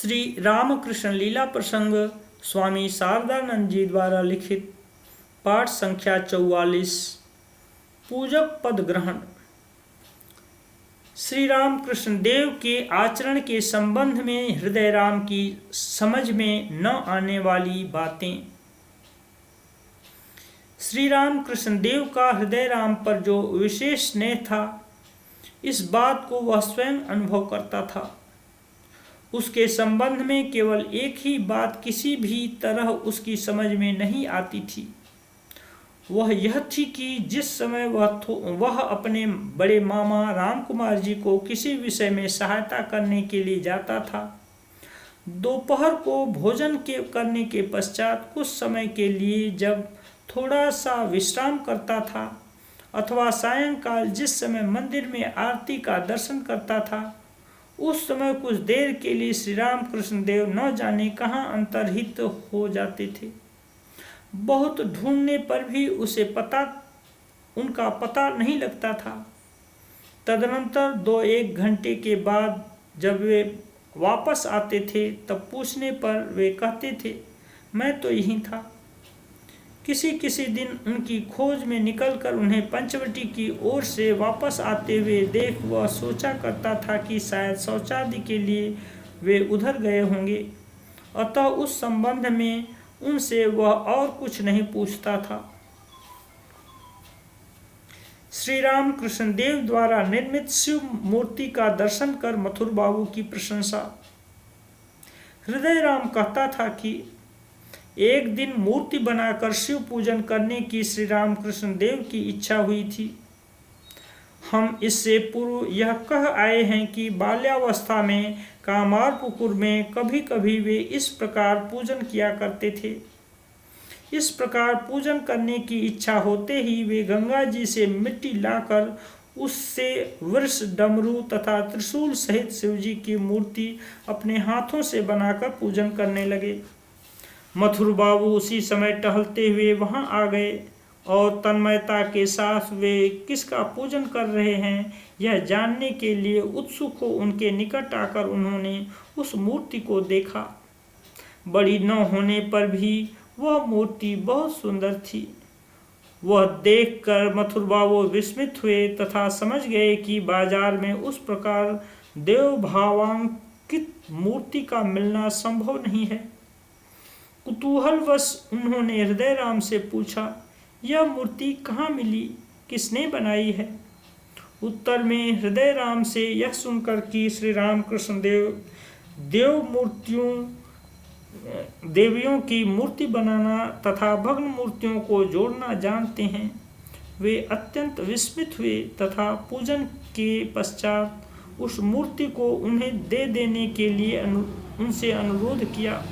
श्री रामकृष्ण लीला प्रसंग स्वामी शारदानंद जी द्वारा लिखित पाठ संख्या 44। पूजक पद ग्रहण। श्री रामकृष्ण देव के आचरण के संबंध में हृदय राम की समझ में न आने वाली बातें। श्री रामकृष्ण देव का हृदय राम पर जो विशेष स्नेह था, इस बात को वह स्वयं अनुभव करता था। उसके संबंध में केवल एक ही बात किसी भी तरह उसकी समझ में नहीं आती थी। वह यह थी कि जिस समय वह अपने बड़े मामा रामकुमार जी को किसी विषय में सहायता करने के लिए जाता था, दोपहर को भोजन करने के पश्चात कुछ समय के लिए जब थोड़ा सा विश्राम करता था, अथवा सायंकाल जिस समय मंदिर में आरती का दर्शन करता था, उस समय कुछ देर के लिए श्री रामकृष्ण देव न जाने कहाँ अंतर्हित हो जाते थे। बहुत ढूंढने पर भी उनका पता नहीं लगता था। तदनंतर 2-1 घंटे के बाद जब वे वापस आते थे, तब पूछने पर वे कहते थे, मैं तो यहीं था। किसी दिन उनकी खोज में निकलकर उन्हें पंचवटी की ओर से वापस आते हुए देख वह सोचा करता था कि शायद शौचादि के लिए वे उधर गए होंगे। अतः उस संबंध में उनसे वह और कुछ नहीं पूछता था। श्री रामकृष्ण देव द्वारा निर्मित शिव मूर्ति का दर्शन कर मथुर बाबू की प्रशंसा। हृदय राम कहता था कि एक दिन मूर्ति बनाकर शिव पूजन करने की श्री रामकृष्ण देव की इच्छा हुई थी। हम इससे पूर्व यह कह आए हैं कि बाल्यावस्था में कामारपुकुर में कभी कभी वे इस प्रकार पूजन किया करते थे। इस प्रकार पूजन करने की इच्छा होते ही वे गंगा जी से मिट्टी लाकर उससे वृष, डमरू तथा त्रिशूल सहित शिवजी की मूर्ति अपने हाथों से बनाकर पूजन करने लगे। मथुर बाबू उसी समय टहलते हुए वहां आ गए और तन्मयता के साथ वे किसका पूजन कर रहे हैं यह जानने के लिए उत्सुक हो उनके निकट आकर उन्होंने उस मूर्ति को देखा। बड़ी न होने पर भी वह मूर्ति बहुत सुंदर थी। वह देखकर मथुर बाबू विस्मित हुए तथा समझ गए कि बाजार में उस प्रकार देव भावांकित मूर्ति का मिलना संभव नहीं है। कुतूहलवश उन्होंने हृदय राम से पूछा, यह मूर्ति कहाँ मिली, किसने बनाई है? उत्तर में हृदय राम से यह सुनकर कि श्री रामकृष्ण देवियों की मूर्ति बनाना तथा भग्न मूर्तियों को जोड़ना जानते हैं, वे अत्यंत विस्मित हुए तथा पूजन के पश्चात उस मूर्ति को उन्हें दे देने के लिए उनसे अनुरोध किया।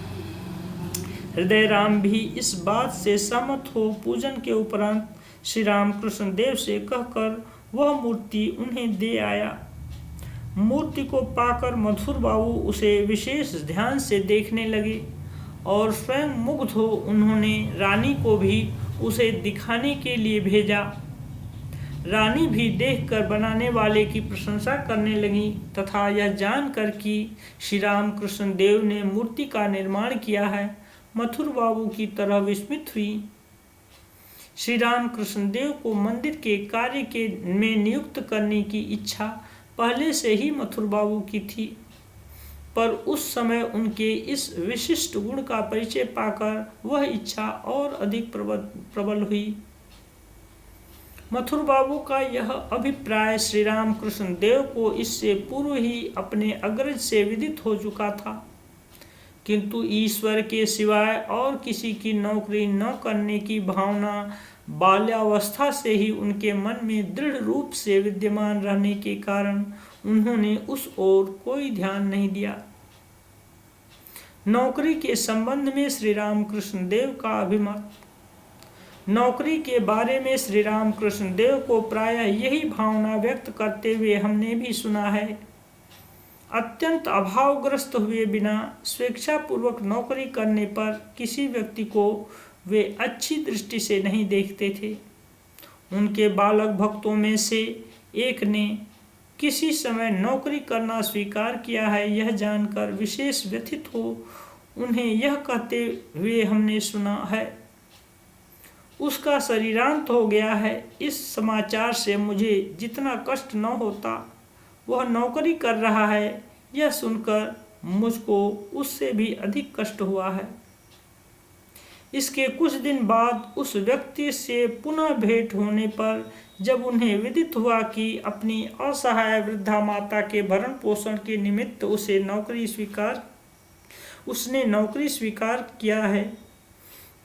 हृदय राम भी इस बात से सहमत हो पूजन के उपरांत श्री रामकृष्ण देव से कहकर वह मूर्ति उन्हें दे आया। मूर्ति को पाकर मथुर बाबू उसे विशेष ध्यान से देखने लगे और स्वयं मुग्ध हो उन्होंने रानी को भी उसे दिखाने के लिए भेजा। रानी भी देखकर बनाने वाले की प्रशंसा करने लगी तथा यह जानकर कि श्री रामकृष्ण देव ने मूर्ति का निर्माण किया है, मथुर बाबू की तरह विस्मित हुई। श्री रामकृष्ण देव को मंदिर के कार्य में नियुक्त करने की इच्छा पहले से ही मथुर बाबू की थी, पर उस समय उनके इस विशिष्ट गुण का परिचय पाकर वह इच्छा और अधिक प्रबल हुई। मथुर बाबू का यह अभिप्राय श्री रामकृष्ण देव को इससे पूर्व ही अपने अग्रज से विदित हो चुका था, किंतु ईश्वर के सिवाय और किसी की नौकरी न करने की भावना बाल्यावस्था से ही उनके मन में दृढ़ रूप से विद्यमान रहने के कारण उन्होंने उस ओर कोई ध्यान नहीं दिया। नौकरी के संबंध में श्री रामकृष्ण देव का अभिमत। नौकरी के बारे में श्री रामकृष्ण देव को प्रायः यही भावना व्यक्त करते हुए हमने भी सुना है। अत्यंत अभावग्रस्त हुए बिना स्वेच्छापूर्वक नौकरी करने पर किसी व्यक्ति को वे अच्छी दृष्टि से नहीं देखते थे। उनके बालक भक्तों में से एक ने किसी समय नौकरी करना स्वीकार किया है, यह जानकर विशेष व्यथित हो उन्हें यह कहते हुए हमने सुना है, उसका शरीरांत हो गया है। इस समाचार से मुझे जितना कष्ट न होता वह नौकरी कर रहा है, यह सुनकर मुझको उससे भी अधिक कष्ट हुआ है। इसके कुछ दिन बाद उस व्यक्ति से पुनः भेंट होने पर जब उन्हें विदित हुआ कि अपनी असहाय वृद्धा माता के भरण पोषण के निमित्त उसने नौकरी स्वीकार किया है,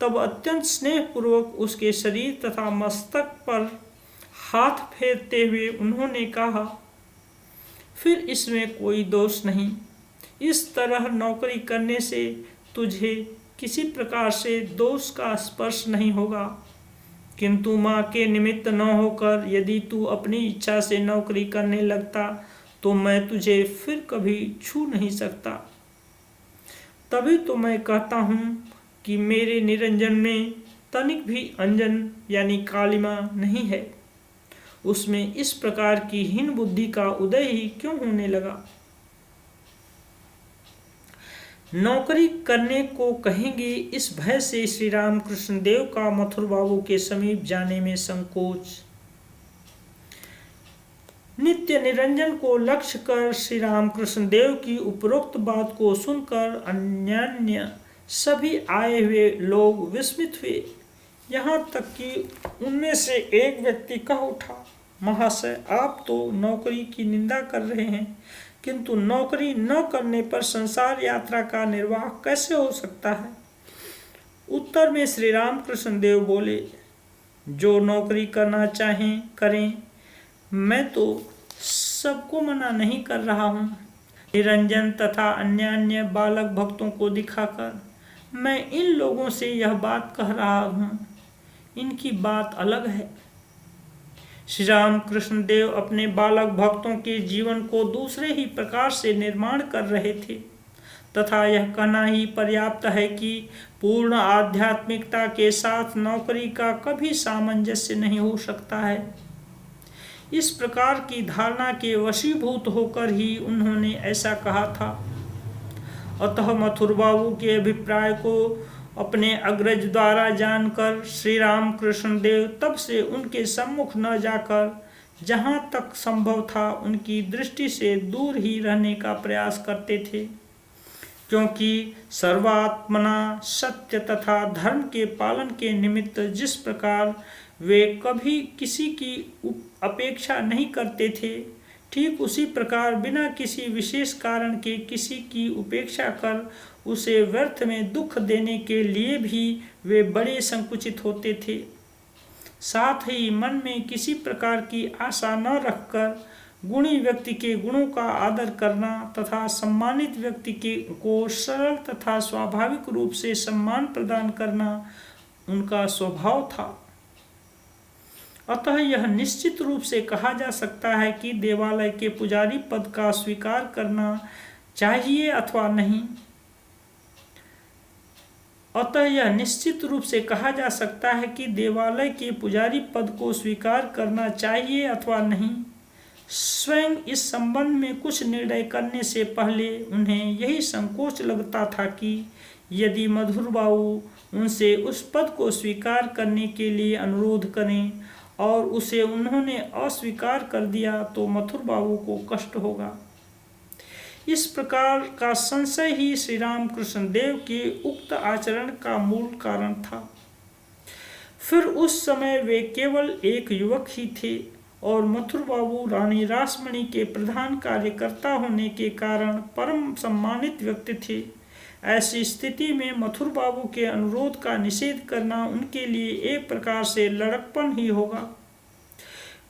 तब अत्यंत स्नेहपूर्वक उसके शरीर तथा मस्तक पर हाथ फेरते हुए उन्होंने कहा, फिर इसमें कोई दोष नहीं। इस तरह नौकरी करने से तुझे किसी प्रकार से दोष का स्पर्श नहीं होगा, किंतु माँ के निमित्त न होकर यदि तू अपनी इच्छा से नौकरी करने लगता तो मैं तुझे फिर कभी छू नहीं सकता। तभी तो मैं कहता हूँ कि मेरे निरंजन में तनिक भी अंजन यानी कालिमा नहीं है। उसमें इस प्रकार की हीन बुद्धि का उदय ही क्यों होने लगा? नौकरी करने को कहेंगे, इस भय से श्री राम कृष्ण देव का मथुर बाबू के समीप जाने में संकोच। नित्य निरंजन को लक्ष्य कर श्री राम कृष्ण देव की उपरोक्त बात को सुनकर अन्यान्य सभी आए हुए लोग विस्मित हुए। यहाँ तक कि उनमें से एक व्यक्ति कह उठा, महाशय, आप तो नौकरी की निंदा कर रहे हैं, किंतु नौकरी न करने पर संसार यात्रा का निर्वाह कैसे हो सकता है? उत्तर में श्री राम कृष्ण देव बोले, जो नौकरी करना चाहें करें, मैं तो सबको मना नहीं कर रहा हूँ। निरंजन तथा अन्य बालक भक्तों को दिखाकर मैं इन लोगों से यह बात कह रहा हूँ, इनकी बात अलग है। श्री राम कृष्ण देव अपने बालक भक्तों के जीवन को दूसरे ही प्रकार से निर्माण कर रहे थे तथा यह कहना ही पर्याप्त है कि पूर्ण आध्यात्मिकता के साथ नौकरी का कभी सामंजस्य नहीं हो सकता है। इस प्रकार की धारणा के वशीभूत होकर ही उन्होंने ऐसा कहा था। अतः मथुर बाबू के अभिप्राय को अपने अग्रज द्वारा जानकर श्री राम कृष्ण देव तब से उनके सम्मुख न जाकर जहाँ तक संभव था उनकी दृष्टि से दूर ही रहने का प्रयास करते थे, क्योंकि सर्वात्मना सत्य तथा धर्म के पालन के निमित्त जिस प्रकार वे कभी किसी की अपेक्षा नहीं करते थे, ठीक उसी प्रकार बिना किसी विशेष कारण के किसी की उपेक्षा कर उसे व्यर्थ में दुख देने के लिए भी वे बड़े संकुचित होते थे। साथ ही मन में किसी प्रकार की आशा न रखकर गुणी व्यक्ति के गुणों का आदर करना तथा सम्मानित व्यक्ति को सरल तथा स्वाभाविक रूप से सम्मान प्रदान करना उनका स्वभाव था। अतः यह निश्चित रूप से कहा जा सकता है कि देवालय के पुजारी पद का स्वीकार करना चाहिए अथवा नहीं। अतः यह निश्चित रूप से कहा जा सकता है कि देवालय के पुजारी पद को स्वीकार करना चाहिए अथवा नहीं। स्वयं इस संबंध में कुछ निर्णय करने से पहले उन्हें यही संकोच लगता था कि यदि मधुर बाबू उनसे उस पद को स्वीकार करने के लिए अनुरोध करें और उसे उन्होंने अस्वीकार कर दिया तो मथुर बाबू को कष्ट होगा। इस प्रकार का संशय ही श्री राम कृष्ण देव के उक्त आचरण का मूल कारण था। फिर उस समय वे केवल एक युवक ही थे और मथुर बाबू रानी रासमणी के प्रधान कार्यकर्ता होने के कारण परम सम्मानित व्यक्ति थे। ऐसी स्थिति में मथुर बाबू के अनुरोध का निषेध करना उनके लिए एक प्रकार से लड़कपन ही होगा।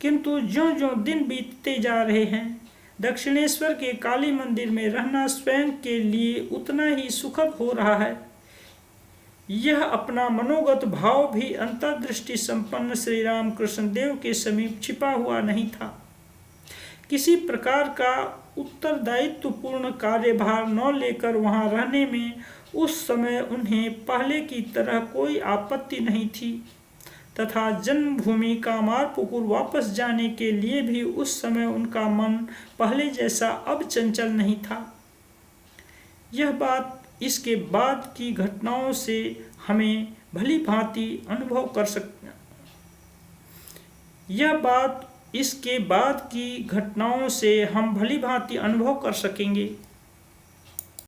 किंतु ज्यों-ज्यों दिन बीतते जा रहे हैं, दक्षिणेश्वर के काली मंदिर में रहना स्वयं के लिए उतना ही सुखद हो रहा है। यह अपना मनोगत भाव भी अंतर्दृष्टि संपन्न श्री राम कृष्ण देव के समीप छिपा हुआ नहीं था। किसी प्रकार का उत्तरदायित्वपूर्ण कार्यभार न लेकर वहां रहने में उस समय उन्हें पहले की तरह कोई आपत्ति नहीं थी तथा जन्मभूमि कामारपुकुर वापस जाने के लिए भी उस समय उनका मन पहले जैसा अब चंचल नहीं था। यह बात इसके बाद की घटनाओं से हमें भली भांति अनुभव कर सकते यह बात इसके बाद की घटनाओं से हम भली भांति अनुभव कर सकेंगे।